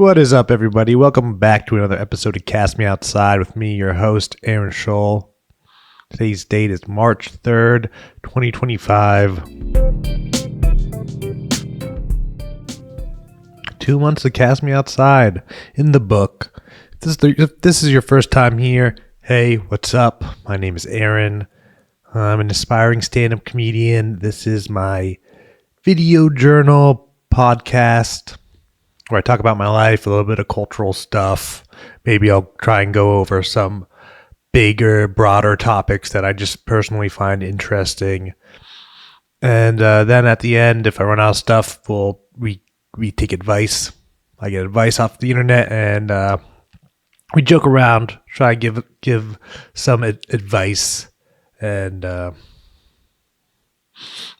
What is up, everybody? Welcome back to another episode of Cast Me Outside with me, your host, Aaron Scholl. Today's date is March 3rd, 2025. 2 months of Cast Me Outside in the book. If this is your first time here, hey, what's up? My name is Aaron. I'm an aspiring stand-up comedian. This is my video journal podcast where I talk about my life, a little bit of cultural stuff. Maybe I'll try and go over some bigger, broader topics that I just personally find interesting. And then at the end, if I run out of stuff, we take advice. I get advice off the internet, and we joke around, try to give some advice, and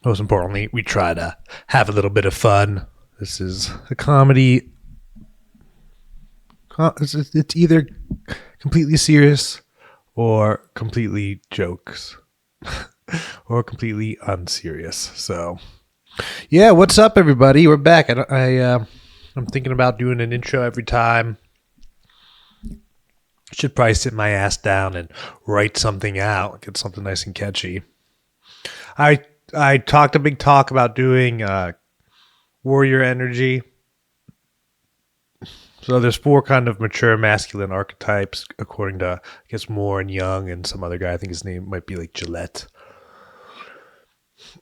most importantly, we try to have a little bit of fun. This is a comedy. It's either completely serious or completely jokes or completely unserious. So, yeah, what's up, everybody? We're back. I'm thinking about doing an intro every time. Should probably sit my ass down and write something out, get something nice and catchy. I talked a big talk about doing warrior energy. So there's 4 kind of mature masculine archetypes according to, I guess, Moore and Young and some other guy. I think his name might be like Gillette.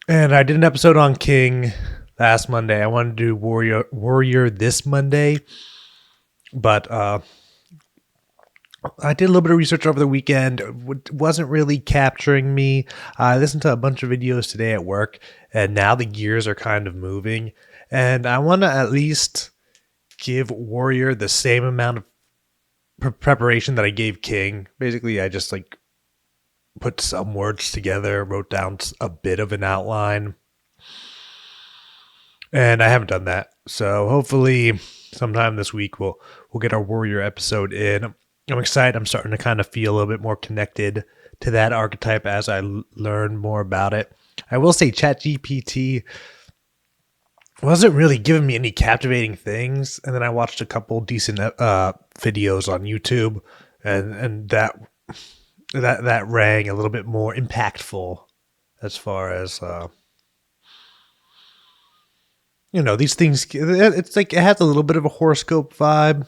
And I did an episode on King last Monday. I wanted to do warrior this Monday, but I did a little bit of research over the weekend. It wasn't really capturing me. I listened to a bunch of videos today at work, and now the gears are kind of moving. And I want to at least give warrior the same amount of preparation that I gave King. Basically, I just put some words together, wrote down a bit of an outline. And I haven't done that. So hopefully sometime this week we'll get our warrior episode in. I'm excited. I'm starting to kind of feel a little bit more connected to that archetype as I learn more about it. I will say ChatGPT wasn't really giving me any captivating things, and then I watched a couple decent videos on YouTube, and that rang a little bit more impactful as far as these things. It's like it has a little bit of a horoscope vibe.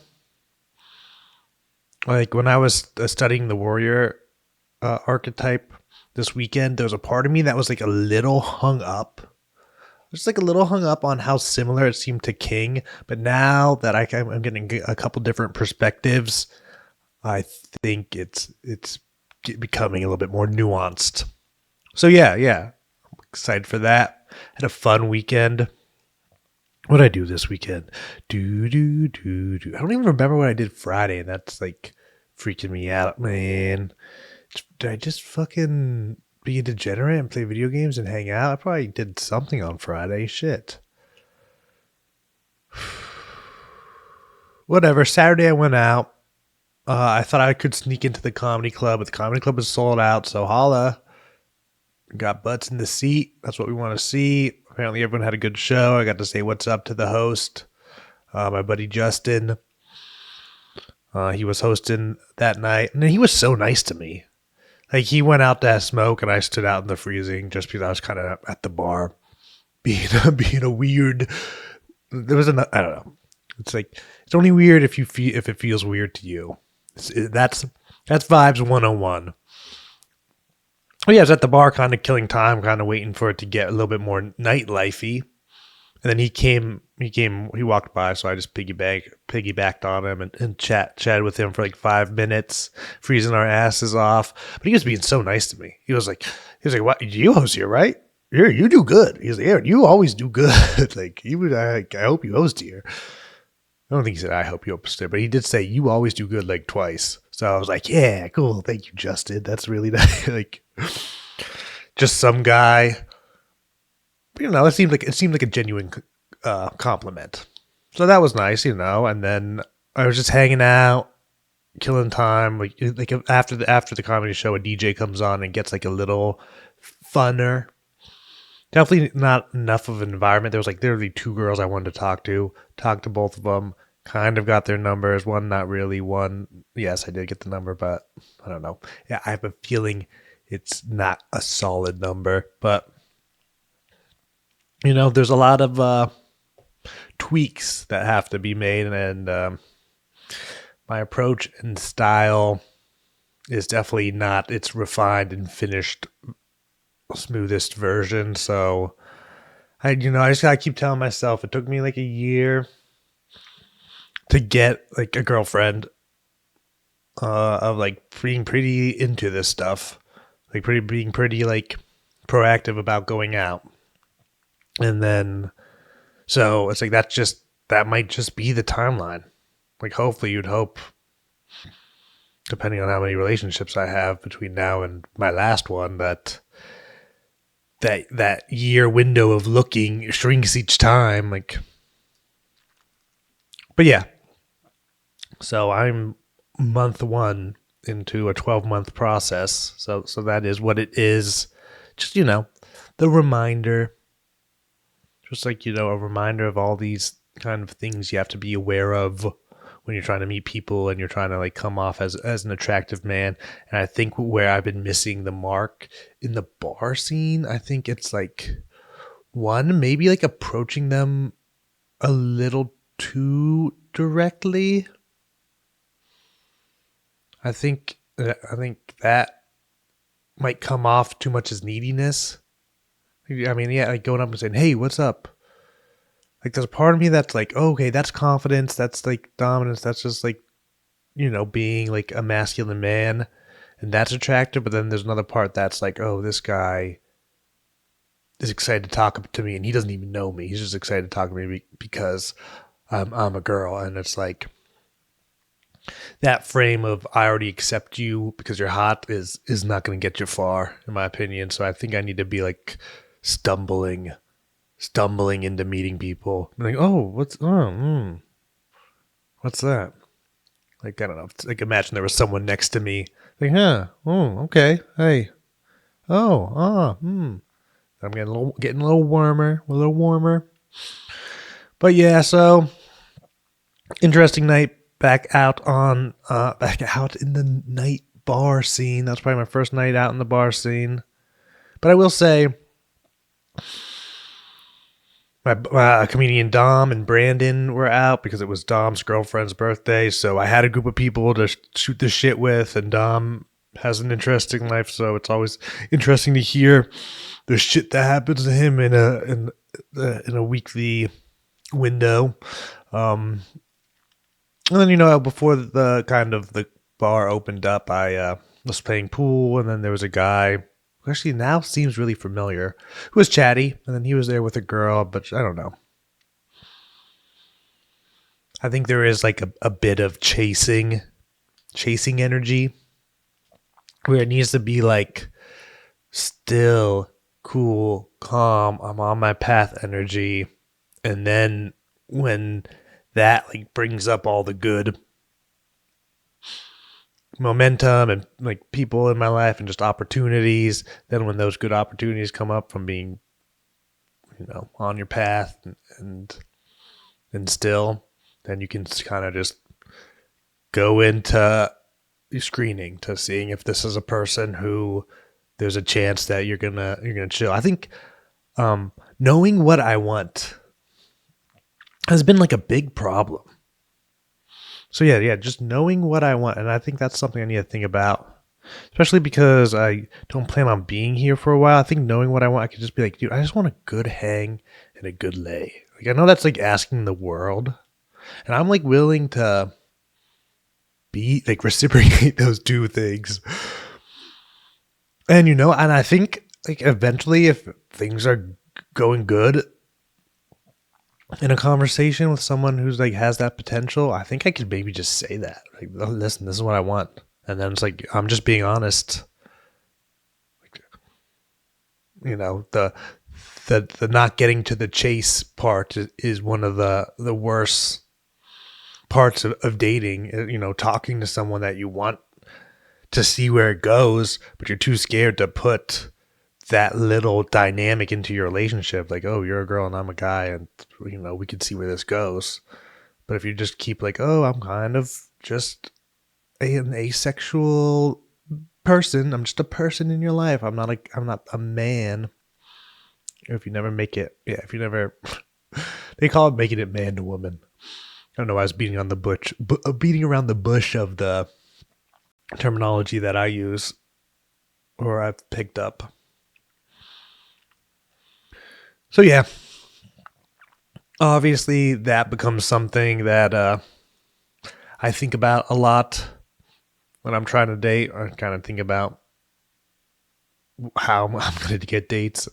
Like when I was studying the warrior archetype this weekend, there was a part of me that was like a little hung up. Just like a little hung up on how similar it seemed to King. But now that I'm getting a couple different perspectives, I think it's becoming a little bit more nuanced. So yeah, I'm excited for that. Had a fun weekend. What did I do this weekend? I don't even remember what I did Friday, and that's like freaking me out, man. Did I just fucking be a degenerate and play video games and hang out? I probably did something on Friday. Shit. Whatever. Saturday I went out. I thought I could sneak into the comedy club, but the comedy club was sold out, so holla. Got butts in the seat. That's what we want to see. Apparently everyone had a good show. I got to say what's up to the host, my buddy Justin. He was hosting that night, and he was so nice to me. Like, he went out to smoke, and I stood out in the freezing just because I was kind of at the bar being a weird. There was I don't know. It's like, it's only weird if it feels weird to you. That's vibes 101. Oh yeah, I was at the bar kind of killing time, kind of waiting for it to get a little bit more nightlife-y. And then he walked by, so I just piggybacked on him and chatted with him for like 5 minutes, freezing our asses off. But he was being so nice to me. He was like, what? You host here, right? Here, you do good. He was like, Aaron, you always do good. I hope you host here. I don't think he said, I hope you host here, but he did say, you always do good, like twice. So I was like, yeah, cool. Thank you, Justin. That's really nice. Like, just some guy. It seemed like a genuine compliment. So that was nice, and then I was just hanging out, killing time. Like after the comedy show, a DJ comes on and gets like a little funner. Definitely not enough of an environment. There was like literally 2 girls I wanted to talk to both of them. kind of got their numbers. One, not really. One, yes, I did get the number, but I don't know. Yeah, I have a feeling it's not a solid number, but there's a lot of tweaks that have to be made, and my approach and style is definitely not its refined and finished smoothest version. So I just gotta keep telling myself it took me like a year to get like a girlfriend, of like being pretty into this stuff, like being pretty like proactive about going out, and then so it's like that might just be the timeline. Like hopefully you'd hope, depending on how many relationships I have between now and my last one, that year window of looking shrinks each time. Like, but yeah, so I'm month one into a 12-month process. So that is what it is. Just the reminder, just like a reminder of all these kind of things you have to be aware of when you're trying to meet people and you're trying to like come off as an attractive man. And I think where I've been missing the mark in the bar scene, I think it's like one, maybe like approaching them a little too directly. I think that might come off too much as neediness. I mean, yeah, like going up and saying, "Hey, what's up?" Like, there's a part of me that's like, oh, okay, that's confidence, that's like dominance, that's just like, being like a masculine man, and that's attractive. But then there's another part that's like, oh, this guy is excited to talk to me, and he doesn't even know me. He's just excited to talk to me because I'm a girl, and it's like that frame of I already accept you because you're hot is not going to get you far, in my opinion. So I think I need to be like stumbling into meeting people. I'm like, oh, what's that? Like, I don't know. Like, imagine there was someone next to me. Like, huh? Oh, okay. Hey. Oh, I'm getting a little warmer, But yeah, so interesting night back out in the night bar scene. That's probably my first night out in the bar scene. But I will say, my comedian Dom and Brandon were out because it was Dom's girlfriend's birthday. So I had a group of people to shoot the shit with, and Dom has an interesting life. So it's always interesting to hear the shit that happens to him in a weekly window. And then before the bar opened up, I was playing pool, and then there was a guy who actually now seems really familiar, who was chatty, and then he was there with a girl, but I don't know. I think there is like a bit of chasing energy where it needs to be like still, cool, calm, I'm on my path energy, and then when that like brings up all the good momentum and like people in my life and just opportunities, then when those good opportunities come up from being on your path and still, then you can kind of just go into screening to seeing if this is a person who there's a chance that you're gonna chill. I think knowing what I want has been like a big problem. So yeah, just knowing what I want, and I think that's something I need to think about, especially because I don't plan on being here for a while. I think knowing what I want, I could just be like, dude, I just want a good hang and a good lay. Like, I know that's like asking the world, and I'm like willing to be like reciprocate those two things. And and I think like eventually, if things are going good in a conversation with someone who's like has that potential, I think I could maybe just say that. Like, oh, listen, this is what I want. And then it's like, I'm just being honest. Like, the not getting to the chase part is one of the worst parts of dating. Talking to someone that you want to see where it goes, but you're too scared to put that little dynamic into your relationship. Like, oh, you're a girl and I'm a guy, and we could see where this goes. But if you just keep like, oh, I'm kind of just an asexual person. I'm just a person in your life. I'm not a man. If you never make it, yeah. If you never, they call it making it man to woman. I don't know why I was beating around the bush of the terminology that I use or I've picked up. So yeah, obviously that becomes something that I think about a lot when I'm trying to date. I kind of think about how I'm going to get dates.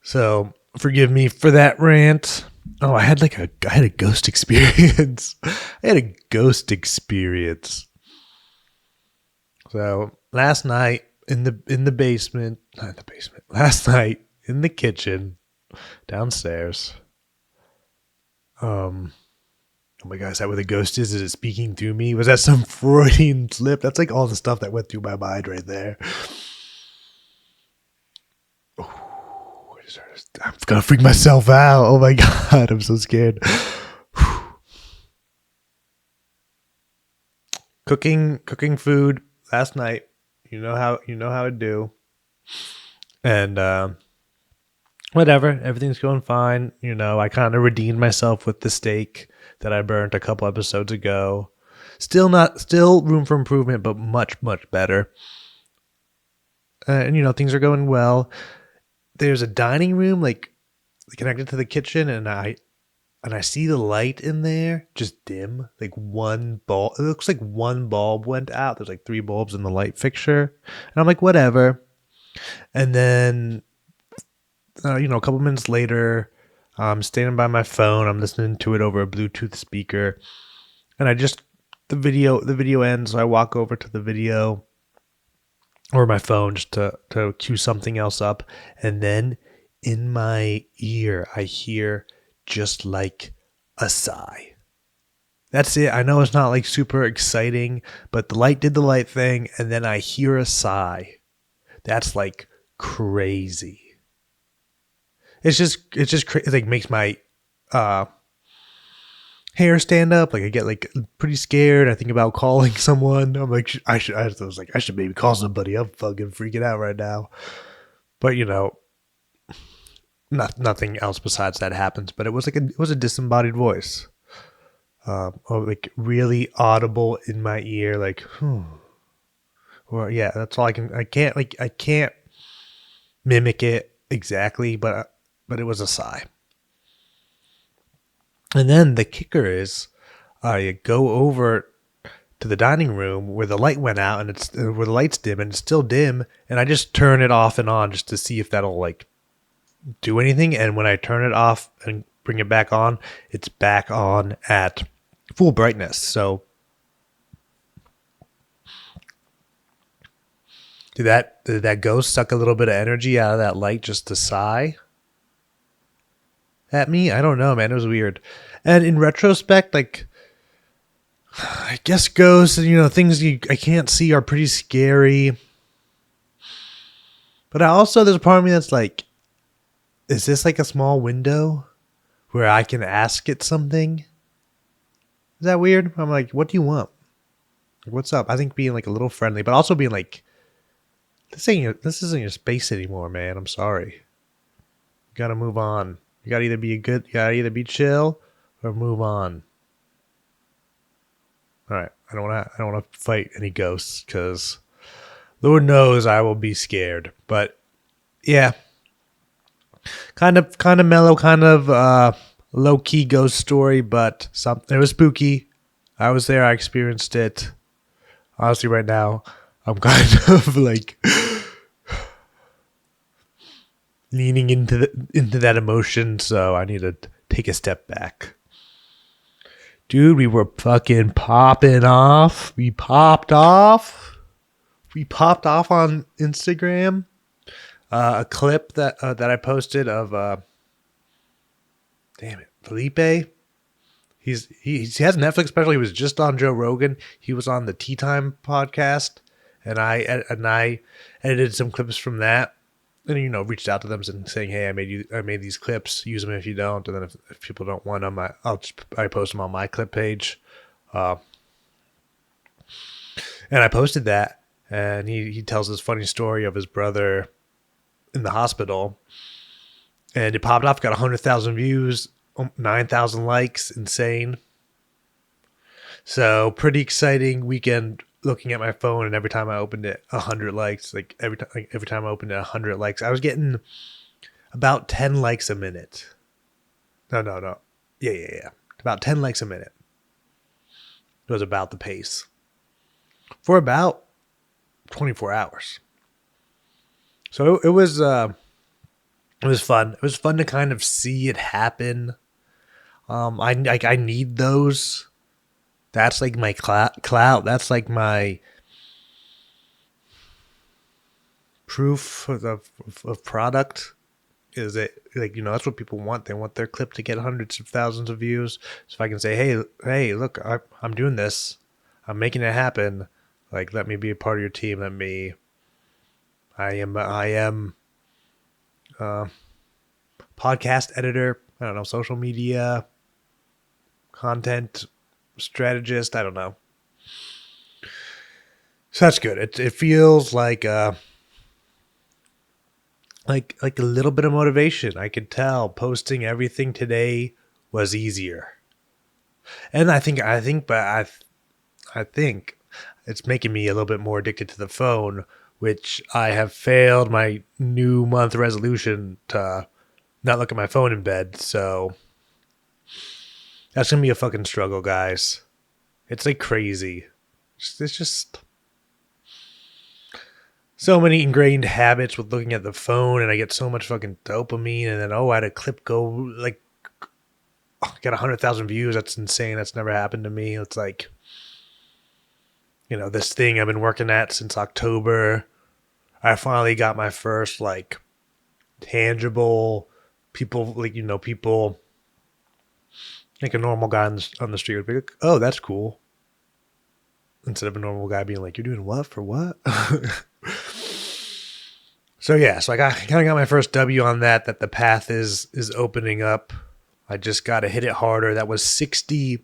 So forgive me for that rant. Oh, I had a ghost experience. So last night in the basement, not in the basement. Last night in the kitchen downstairs. Oh my God, is that where the ghost is? Is it speaking through me? Was that some Freudian slip? That's like all the stuff that went through my mind right there. I'm gonna freak myself out. Oh my God, I'm so scared. Cooking food last night. You know how I do. And whatever, everything's going fine. I kind of redeemed myself with the steak that I burnt a couple episodes ago. Still room for improvement, but much better. And things are going well. There's a dining room like connected to the kitchen, and I see the light in there just dim. Like one bulb, it looks like one bulb went out. There's like 3 bulbs in the light fixture, and I'm like, whatever. And then, a couple minutes later, I'm standing by my phone. I'm listening to it over a Bluetooth speaker, and the video ends. So I walk over to the video or my phone just to cue something else up, and then in my ear I hear just like a sigh. That's it. I know it's not like super exciting, but the light did the light thing, and then I hear a sigh. That's like crazy. It's just it like makes my hair stand up. Like I get like pretty scared. I think about calling someone. I'm like, I should maybe call somebody. I'm fucking freaking out right now. But nothing else besides that happens. But it was a disembodied voice, like really audible in my ear, like, or yeah, that's all I can't mimic it exactly, but it was a sigh. And then the kicker is, you go over to the dining room where the light went out, and it's where the light's dim, and it's still dim, and I just turn it off and on just to see if that'll like do anything. And when I turn it off and bring it back on, it's back on at full brightness. So did that ghost suck a little bit of energy out of that light just to sigh at me? I don't know, man. It was weird. And in retrospect, like, I guess ghosts and things I can't see are pretty scary. But there's a part of me that's like, is this like a small window where I can ask it something? Is that weird? I'm like, what do you want? Like, what's up? I think being like a little friendly, but also being like, this isn't your space anymore, man. I'm sorry. You gotta move on. You gotta either be chill or move on. All right. I don't want to fight any ghosts because Lord knows I will be scared. But yeah, kind of mellow, kind of low key ghost story, but it was spooky. I was there. I experienced it. Honestly, right now, I'm kind of like leaning into that emotion, so I need to take a step back. Dude, we were fucking popping off. We popped off on Instagram. A clip that I posted of damn it, Felipe. He has a Netflix special. He was just on Joe Rogan. He was on the Tea Time podcast, and I edited some clips from that. and reached out to them and saying, hey, I made these clips, use them if you don't. And then if people don't want them, I post them on my clip page. And I posted that, and he tells this funny story of his brother in the hospital, and it popped off, got 100,000 views, 9,000 likes, insane. So pretty exciting weekend looking at my phone, and every time I opened it, 100 likes. Like every time I opened it, 100 likes. I was getting about 10 likes a minute. No. Yeah. About 10 likes a minute. It was about the pace for about 24 hours. So it was fun. It was fun to kind of see it happen. I need those. That's like my clout. That's like my proof of product. Is it like, that's what people want? They want their clip to get hundreds of thousands of views. So if I can say, hey, look, I'm doing this. I'm making it happen. Like, let me be a part of your team. I am podcast editor. I don't know, social media content strategist. I don't know. So that's good. It feels like a little bit of motivation. I could tell posting everything today was easier, and I think it's making me a little bit more addicted to the phone, which I have failed my new month resolution to not look at my phone in bed. So that's gonna be a fucking struggle, guys. It's like crazy. It's just so many ingrained habits with looking at the phone, and I get so much fucking dopamine, and then I had a clip go like get 100,000 views. That's insane. That's never happened to me. It's like, this thing I've been working at since October. I finally got my first like tangible people, people like a normal guy on the street would be like, oh, that's cool. Instead of a normal guy being like, you're doing what for what? So I kind of got my first W on that the path is opening up. I just got to hit it harder. That was 60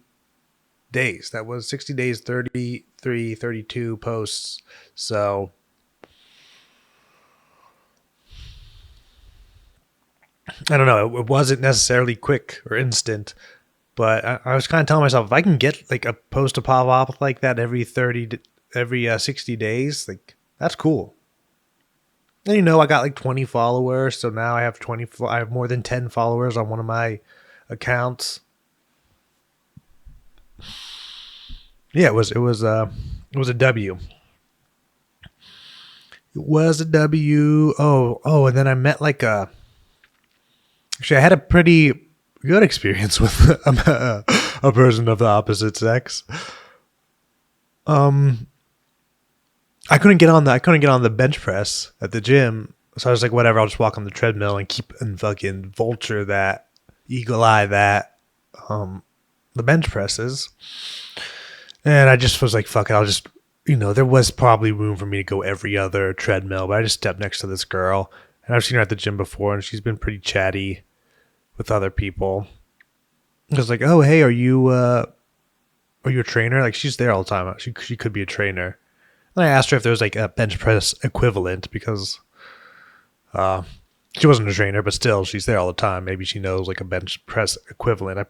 days. 32 posts. So I don't know. It wasn't necessarily quick or instant, but I was kind of telling myself, if I can get like a post to pop up like that every 60 days, like that's cool. And I got like 20 followers, so now I have more than 10 followers on one of my accounts. Yeah, it was a W. It was a W. Oh, and then I met actually I had a pretty good experience with a person of the opposite sex. I couldn't get on the bench press at the gym, so I was like, whatever, I'll just walk on the treadmill and fucking vulture that, eagle eye that, the bench presses. And I just was like, fuck it, I'll just, there was probably room for me to go every other treadmill, but I just stepped next to this girl, and I've seen her at the gym before, and she's been pretty chatty with other people. I was like, oh, hey, are you a trainer? Like, she's there all the time. She could be a trainer. And I asked her if there was like a bench press equivalent, because she wasn't a trainer, but still, she's there all the time. Maybe she knows like a bench press equivalent.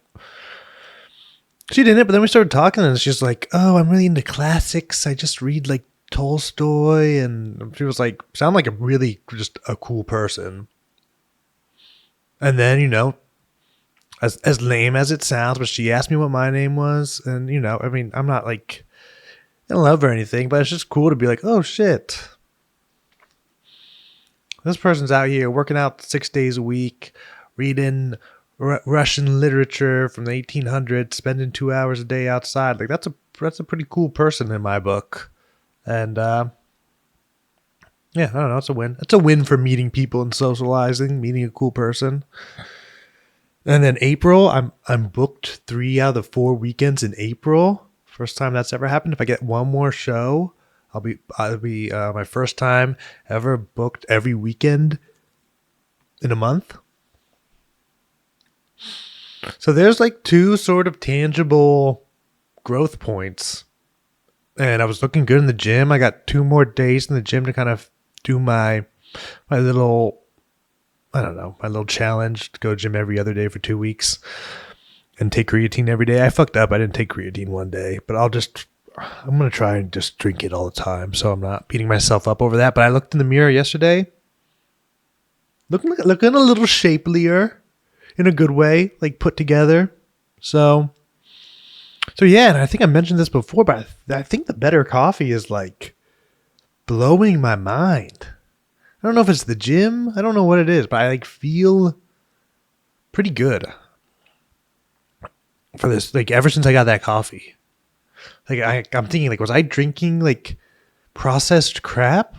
She didn't, but then we started talking, and she's like, oh, I'm really into classics. I just read like Tolstoy. And she was like, sound like just a cool person. And then, as lame as it sounds, but she asked me what my name was. And, I'm not like in love or anything, but it's just cool to be like, oh shit, this person's out here working out 6 days a week, reading Russian literature from the 1800s, spending 2 hours a day outside. Like that's a pretty cool person in my book. And I don't know, it's a win. It's a win for meeting people and socializing, meeting a cool person. And then April, I'm booked 3 out of the 4 weekends in April. First time that's ever happened. If I get one more show, I'll be my first time ever booked every weekend in a month. So there's like two sort of tangible growth points. And I was looking good in the gym. I got 2 more days in the gym to kind of do my little, I don't know, my little challenge to go to gym every other day for 2 weeks and take creatine every day. I fucked up. I didn't take creatine one day, but I'm going to try and just drink it all the time. So I'm not beating myself up over that. But I looked in the mirror yesterday, looking a little shapelier in a good way, like put together. So yeah, and I think I mentioned this before, but I think the better coffee is like blowing my mind. I don't know if it's the gym. I don't know what it is, but I like feel pretty good for this. Like ever since I got that coffee, like I'm thinking like, was I drinking like processed crap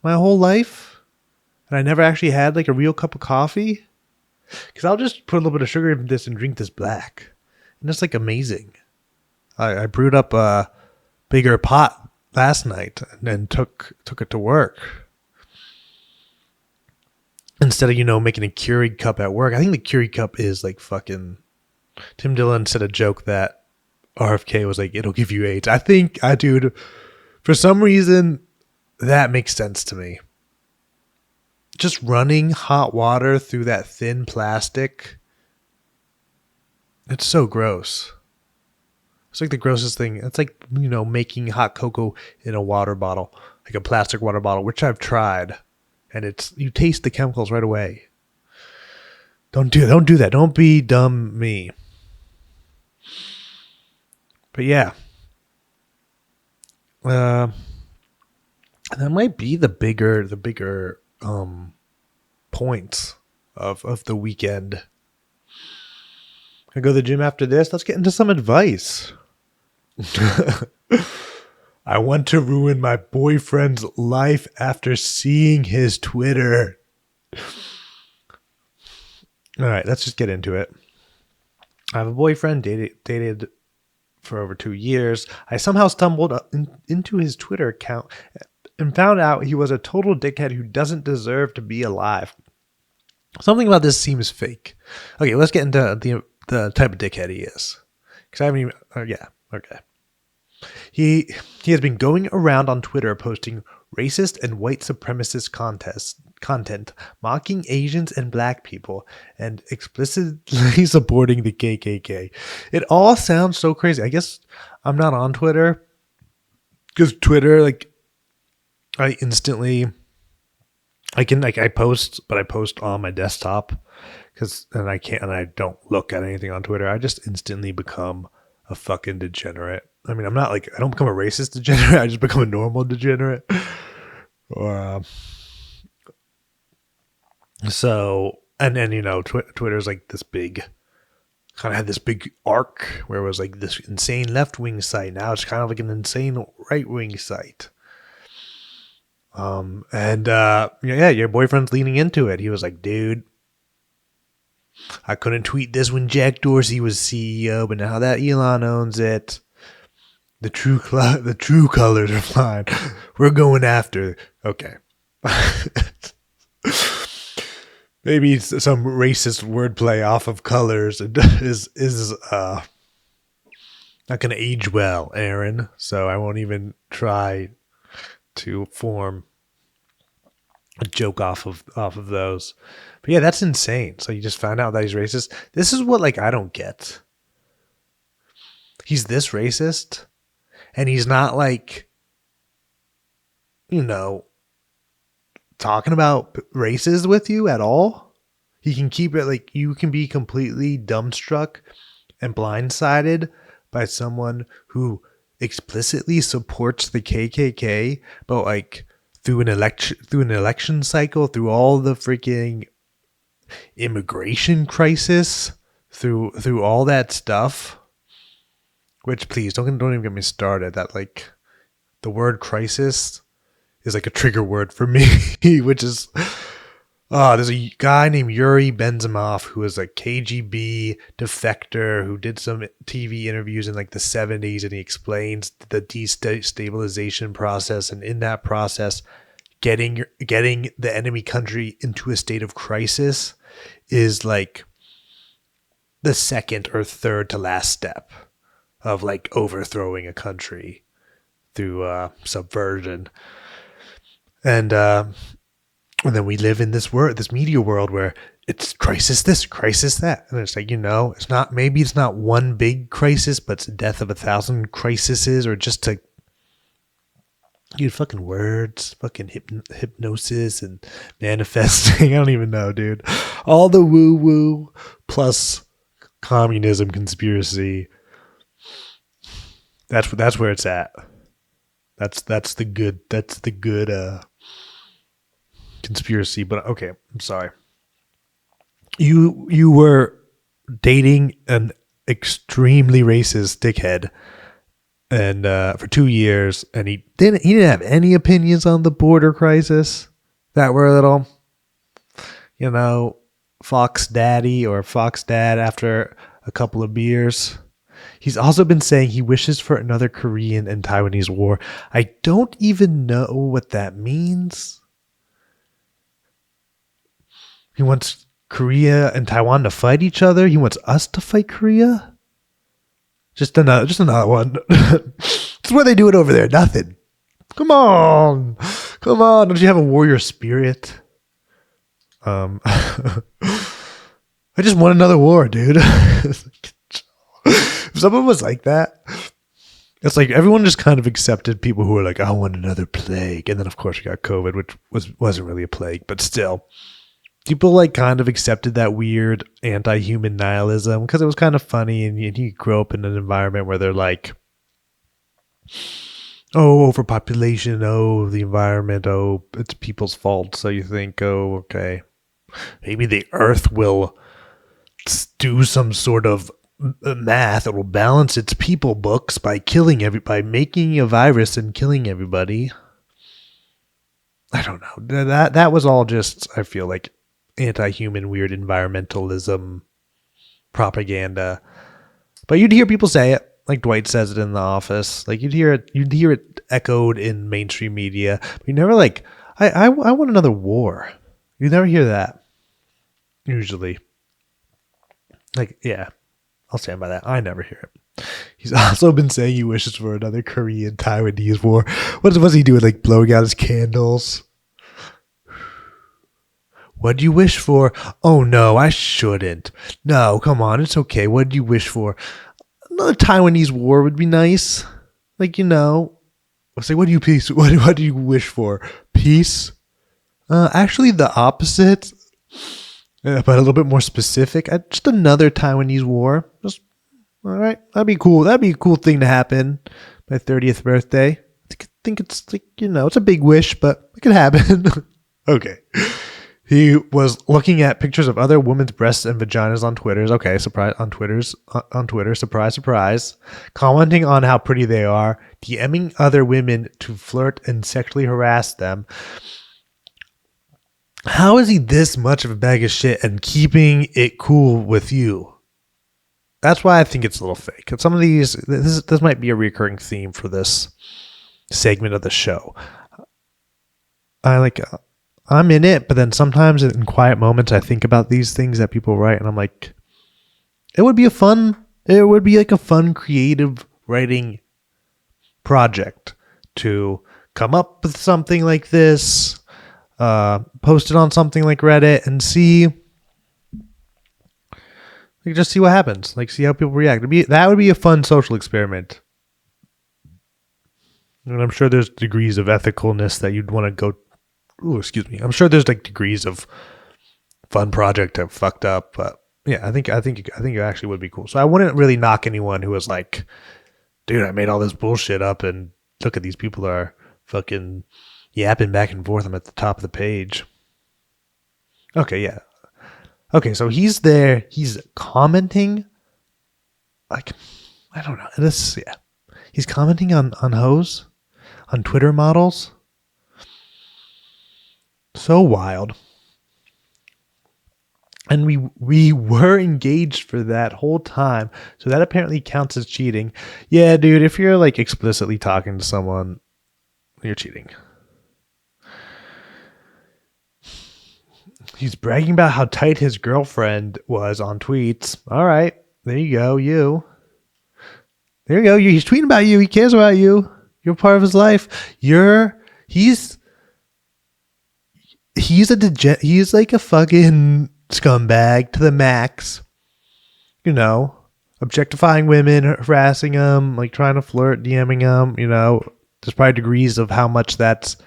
my whole life? And I never actually had like a real cup of coffee? Because I'll just put a little bit of sugar in this and drink this black. And it's like amazing. I brewed up a bigger pot last night and then took it to work. Instead of, making a Keurig cup at work. I think the Keurig cup is like fucking... Tim Dillon said a joke that RFK was like, it'll give you AIDS. Dude, for some reason, that makes sense to me. Just running hot water through that thin plastic. It's so gross. It's like the grossest thing. It's like, making hot cocoa in a water bottle, like a plastic water bottle, which I've tried. And you taste the chemicals right away. Don't do that. Don't be dumb me. But yeah. That might be the bigger points of the weekend. I go to the gym after this. Let's get into some advice. I want to ruin my boyfriend's life after seeing his Twitter. All right, let's just get into it. I have a boyfriend, dated for over 2 years. I somehow stumbled into his Twitter account and found out he was a total dickhead who doesn't deserve to be alive. Something about this seems fake. Okay, let's get into the type of dickhead he is. Because I haven't even... okay. He has been going around on Twitter posting racist and white supremacist content, mocking Asians and black people, and explicitly supporting the KKK. It all sounds so crazy. I guess I'm not on Twitter because Twitter, like, I post, but I post on my desktop and I don't look at anything on Twitter. I just instantly become a fucking degenerate. I mean, I don't become a racist degenerate. I just become a normal degenerate. Twitter's like this big, kind of had this big arc where it was like this insane left-wing site. Now it's kind of like an insane right-wing site. Your boyfriend's leaning into it. He was like, dude, I couldn't tweet this when Jack Dorsey was CEO, but now that Elon owns it, the true colors are flying. We're going after. Okay. Maybe some racist wordplay off of colors is not going to age well, Aaron. So I won't even try to form a joke off of those. But yeah, that's insane. So you just found out that he's racist. This is what I don't get. He's this racist, and he's not talking about races with you at all. He can keep it you can be completely dumbstruck and blindsided by someone who explicitly supports the KKK, but through an election cycle, through all the freaking immigration crisis, through all that stuff. Which, please don't even get me started. That the word crisis is a trigger word for me, which is there's a guy named Yuri Benzimov who was a KGB defector who did some TV interviews in the 70s, and he explains the destabilization process, and in that process getting the enemy country into a state of crisis is like the second or third to last step of like overthrowing a country through subversion. And then we live in this media world where it's crisis this, crisis that. And it's like, maybe it's not one big crisis, but it's the death of 1,000 crises, or just to use fucking words, fucking hypnosis and manifesting. I don't even know, dude. All the woo-woo plus communism conspiracy. That's where it's at. That's the good conspiracy. But okay, I'm sorry. You were dating an extremely racist dickhead, and for 2 years, and he didn't have any opinions on the border crisis that were a little, Fox Daddy or Fox Dad after a couple of beers. He's also been saying he wishes for another Korean and Taiwanese war. I don't even know what that means. He wants Korea and Taiwan to fight each other. He wants us to fight Korea. Just another one. That's where they do it over there. Nothing. Come on. Don't you have a warrior spirit? I just want another war, dude. If someone was like that, it's like everyone just kind of accepted people who were like, I want another plague. And then, of course, we got COVID, which wasn't really a plague, but still. People like kind of accepted that weird anti-human nihilism because it was kind of funny, and you grow up in an environment where they're like, oh, overpopulation, oh, the environment, oh, it's people's fault. So you think, oh, okay, maybe the earth will do some sort of math. It will balance its people books by by making a virus and killing everybody. I don't know. That was all just, I feel like, anti-human weird environmentalism propaganda. But you'd hear people say it, like Dwight says it in The Office. Like you'd hear it echoed in mainstream media. But you never like, I want another war. You never hear that. Usually. Like, yeah, I'll stand by that. I never hear it. He's also been saying he wishes for another Korean Taiwanese war. What's he doing? Like blowing out his candles? What do you wish for? Oh, no, I shouldn't. No, come on. It's okay. What do you wish for? Another Taiwanese war would be nice. Like, I'll say, what do you wish for? Peace? Actually, the opposite. But a little bit more specific. Just another Taiwanese war. Just, all right. That'd be cool. That'd be a cool thing to happen. My 30th birthday. I think it's like, it's a big wish, but it could happen. Okay. He was looking at pictures of other women's breasts and vaginas on Twitter. Okay, surprise on Twitter, surprise, surprise. Commenting on how pretty they are, DMing other women to flirt and sexually harass them. How is he this much of a bag of shit and keeping it cool with you? That's why I think it's a little fake. Some of this might be a recurring theme for this segment of the show. I'm in it, but then sometimes in quiet moments I think about these things that people write, and I'm like, it would be like a fun creative writing project to come up with something like this, post it on something like Reddit, and just see what happens. Like, see how people react. That would be a fun social experiment. And I'm sure there's degrees of ethicalness that you'd want to go. Ooh, excuse me. I'm sure there's like degrees of fun project that fucked up, but yeah, I think it actually would be cool. So I wouldn't really knock anyone who was like, dude, I made all this bullshit up, and look at these people are fucking yapping back and forth. I'm at the top of the page. Okay, yeah. Okay, so he's there. He's commenting. Like, I don't know. Yeah. He's commenting on hoes, on Twitter models. So wild. And we were engaged for that whole time. So that apparently counts as cheating. Yeah, dude, if you're like explicitly talking to someone, you're cheating. He's bragging about how tight his girlfriend was on tweets. All right, there you go. There you go. He's tweeting about you. He cares about you. You're part of his life. He's he's like a fucking scumbag to the max. You know, objectifying women, harassing them, like trying to flirt, DMing them. You know, there's probably degrees of how much that's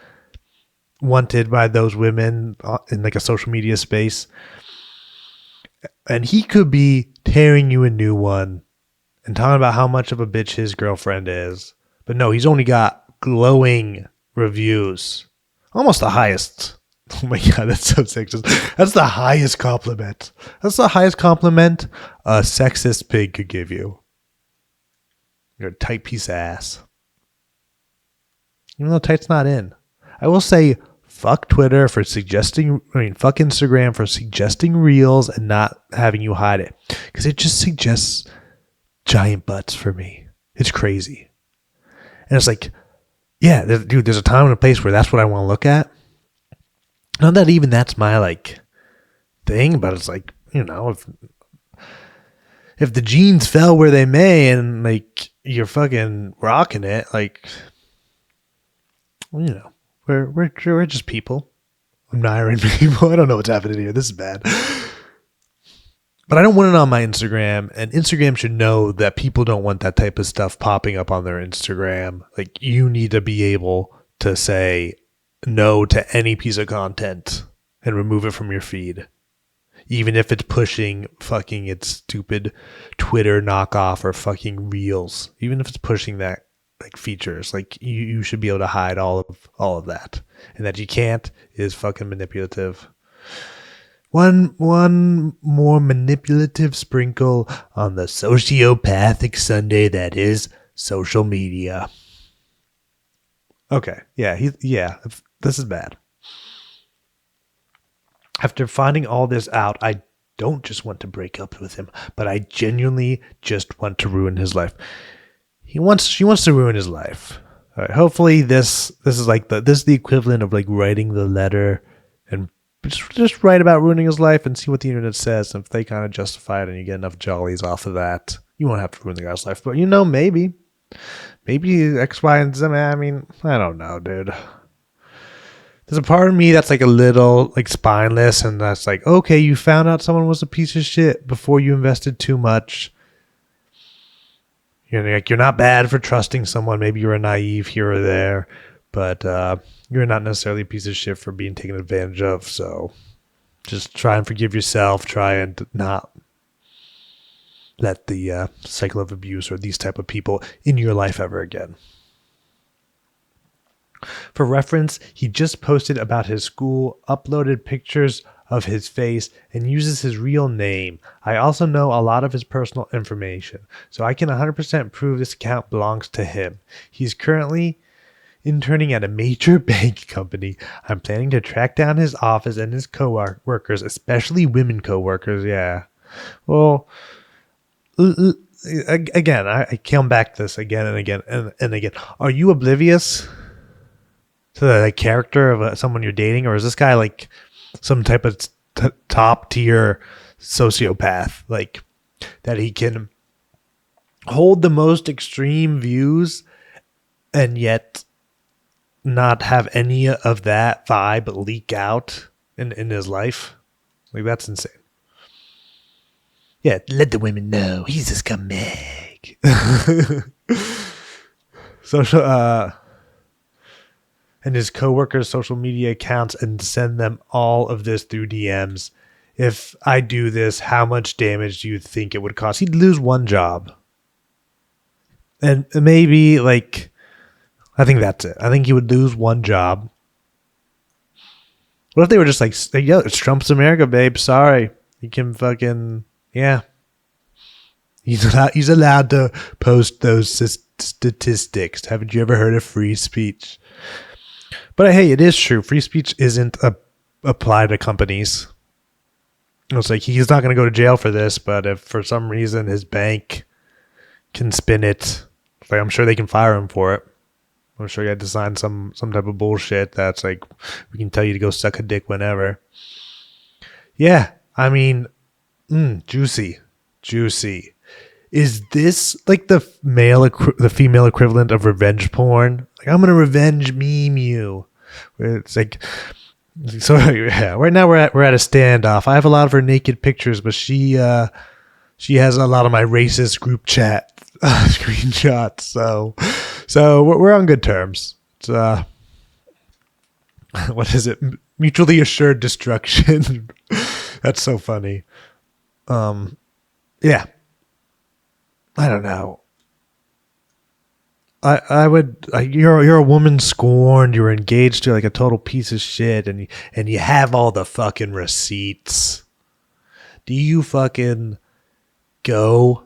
wanted by those women in like a social media space. And he could be tearing you a new one and talking about how much of a bitch his girlfriend is. But no, he's only got glowing reviews. Almost the highest. Oh my God, that's so sexist. That's the highest compliment. That's the highest compliment a sexist pig could give you. You're a tight piece of ass. Even though tight's not in. I will say fuck Twitter for fuck Instagram for suggesting reels and not having you hide it. Because it just suggests giant butts for me. It's crazy. And it's like, yeah, dude, there's a time and a place where that's what I want to look at. Not that even that's my like thing, but it's like, you know, if the jeans fell where they may and like you're fucking rocking it, like, you know, we're just people. I'm admiring people. I don't know what's happening here. This is bad. But I don't want it on my Instagram, and Instagram should know that people don't want that type of stuff popping up on their Instagram. Like, you need to be able to say no to any piece of content and remove it from your feed. Even if it's pushing fucking its stupid Twitter knockoff or fucking reels. Even if it's pushing that like features, like you should be able to hide all of that. And that you can't is fucking manipulative. One more manipulative sprinkle on the sociopathic Sunday that is social media. Okay, this is bad. After finding all this out, I don't just want to break up with him, but I genuinely just want to ruin his life. She wants to ruin his life. All right, hopefully this is like this is the equivalent of like writing the letter and just write about ruining his life and see what the internet says. And if they kind of justify it and you get enough jollies off of that, you won't have to ruin the guy's life. But you know, maybe X, Y, and Z. I mean, I don't know, dude. There's a part of me that's like a little like spineless, and that's like, okay, you found out someone was a piece of shit before you invested too much. You know, like, you're not bad for trusting someone. Maybe you were naive here or there, but you're not necessarily a piece of shit for being taken advantage of. So just try and forgive yourself. Try and not let the cycle of abuse or these type of people in your life ever again. For reference, he just posted about his school, uploaded pictures of his face, and uses his real name. I also know a lot of his personal information, so I can 100% prove this account belongs to him. He's currently interning at a major bank company. I'm planning to track down his office and his co-workers, especially women co-workers. Yeah. Well, again, I come back to this again and again and again. Are you oblivious to the character of someone you're dating, or is this guy like some type of top tier sociopath, like that he can hold the most extreme views and yet not have any of that vibe leak out in his life? Like, that's insane. Yeah, let the women know he's a scumbag. Social and his coworkers' social media accounts and send them all of this through DMs. If I do this, how much damage do you think it would cost? He'd lose one job. And maybe, like, I think that's it. I think he would lose one job. What if they were just like, yo, it's Trump's America, babe. Sorry. You can fucking, yeah. He's allowed to post those statistics. Haven't you ever heard of free speech? But hey, it is true. Free speech isn't applied to companies. It's like, he's not going to go to jail for this, but if for some reason his bank can spin it, like, I'm sure they can fire him for it. I'm sure he had to sign some type of bullshit that's like, we can tell you to go suck a dick whenever. Yeah, I mean, juicy, juicy. Is this like the the female equivalent of revenge porn? Like, I'm gonna revenge meme you. Where it's like, so yeah. Right now we're at a standoff. I have a lot of her naked pictures, but she has a lot of my racist group chat screenshots. So we're on good terms. It's what is it? Mutually assured destruction. That's so funny. Yeah, I don't know. I would you're a woman scorned. You're engaged to like a total piece of shit, and you have all the fucking receipts. Do you fucking go?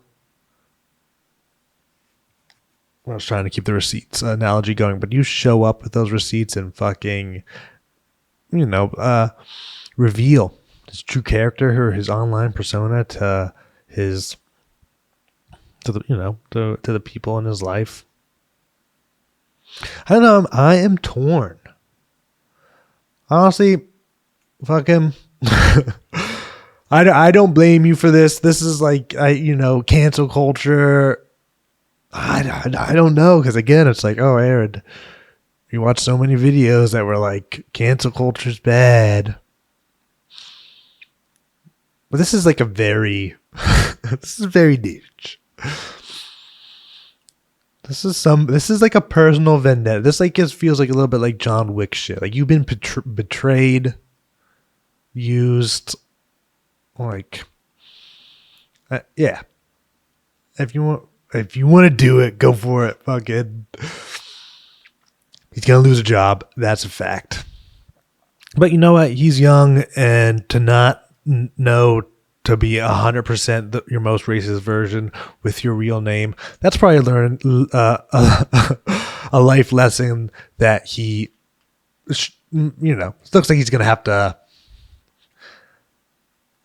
I was trying to keep the receipts analogy going, but you show up with those receipts and fucking, you know, reveal his true character or his online persona to his to the to the people in his life. I don't know. I am torn. Honestly, fuck him. I don't blame you for this. This is like cancel culture. I don't know, because again, it's like, oh, Aaron, you watch so many videos that were like cancel culture's bad. But this is like a very this is very niche. This is like a personal vendetta. This like just feels like a little bit like John Wick shit. Like, you've been betrayed, used, like, yeah. If you want to do it, go for it. Fucking, he's gonna lose a job. That's a fact. But you know what? He's young, and to not know to be 100% your most racist version with your real name, that's probably a life lesson that he, looks like he's gonna have to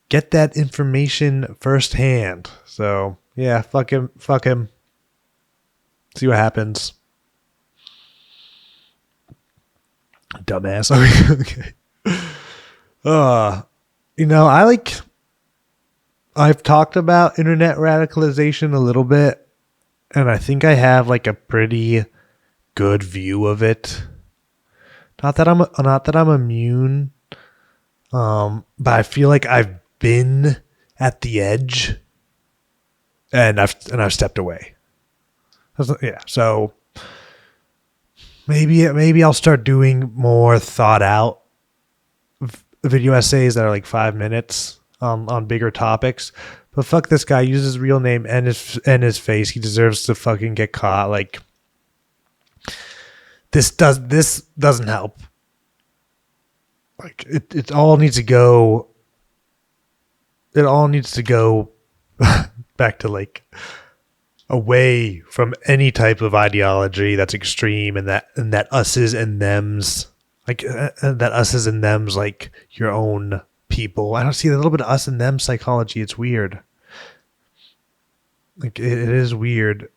get that information firsthand. So yeah, fuck him. See what happens. Dumbass. Okay. I've talked about internet radicalization a little bit, and I think I have like a pretty good view of it. Not that I'm immune, but I feel like I've been at the edge, and I've stepped away. Yeah, so maybe I'll start doing more thought out video essays that are like 5 minutes on bigger topics. But fuck this guy. Use his real name and his face. He deserves to fucking get caught. Like, this doesn't help. Like, it all needs to go. It all needs to go back to like away from any type of ideology that's extreme, and that us's and them's, like that us's and them's like your own people. I don't see a little bit of us and them psychology. It's weird. Like, it is weird.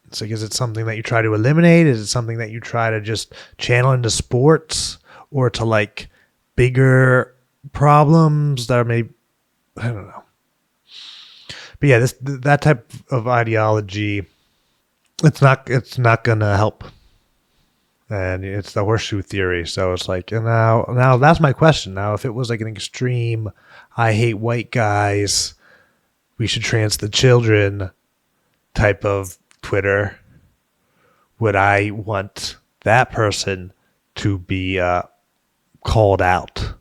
It's like, is it something that you try to eliminate? Is it something that you try to just channel into sports or to like bigger problems that are maybe, I don't know. But yeah, that type of ideology, it's not gonna help. And it's the horseshoe theory. So it's like, and now that's my question. Now, if it was like an extreme, I hate white guys, we should trans the children type of Twitter, would I want that person to be called out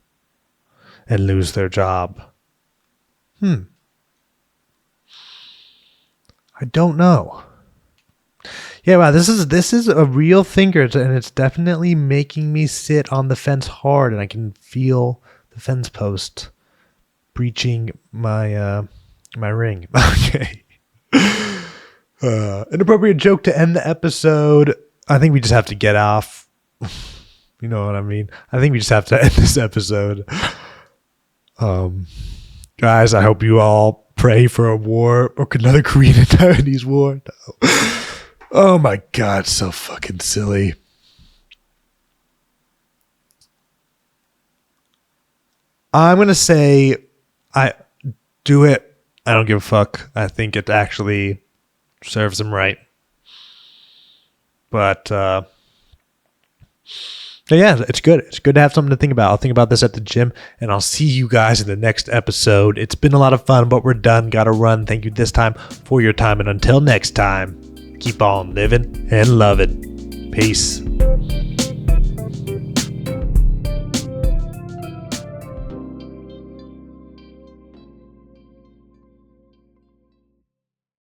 and lose their job? I don't know. Yeah, wow, this is a real thinker, and it's definitely making me sit on the fence hard, and I can feel the fence post breaching my my ring. Okay. Inappropriate joke to end the episode. I think we just have to get off. You know what I mean? I think we just have to end this episode. Guys, I hope you all pray for a war, or another Korean and Taiwanese war. No. Oh my God, so fucking silly. I'm going to say I do it. I don't give a fuck. I think it actually serves him right. But yeah, it's good. It's good to have something to think about. I'll think about this at the gym, and I'll see you guys in the next episode. It's been a lot of fun, but we're done. Gotta run. Thank you this time for your time, and until next time, keep on living and loving. Peace.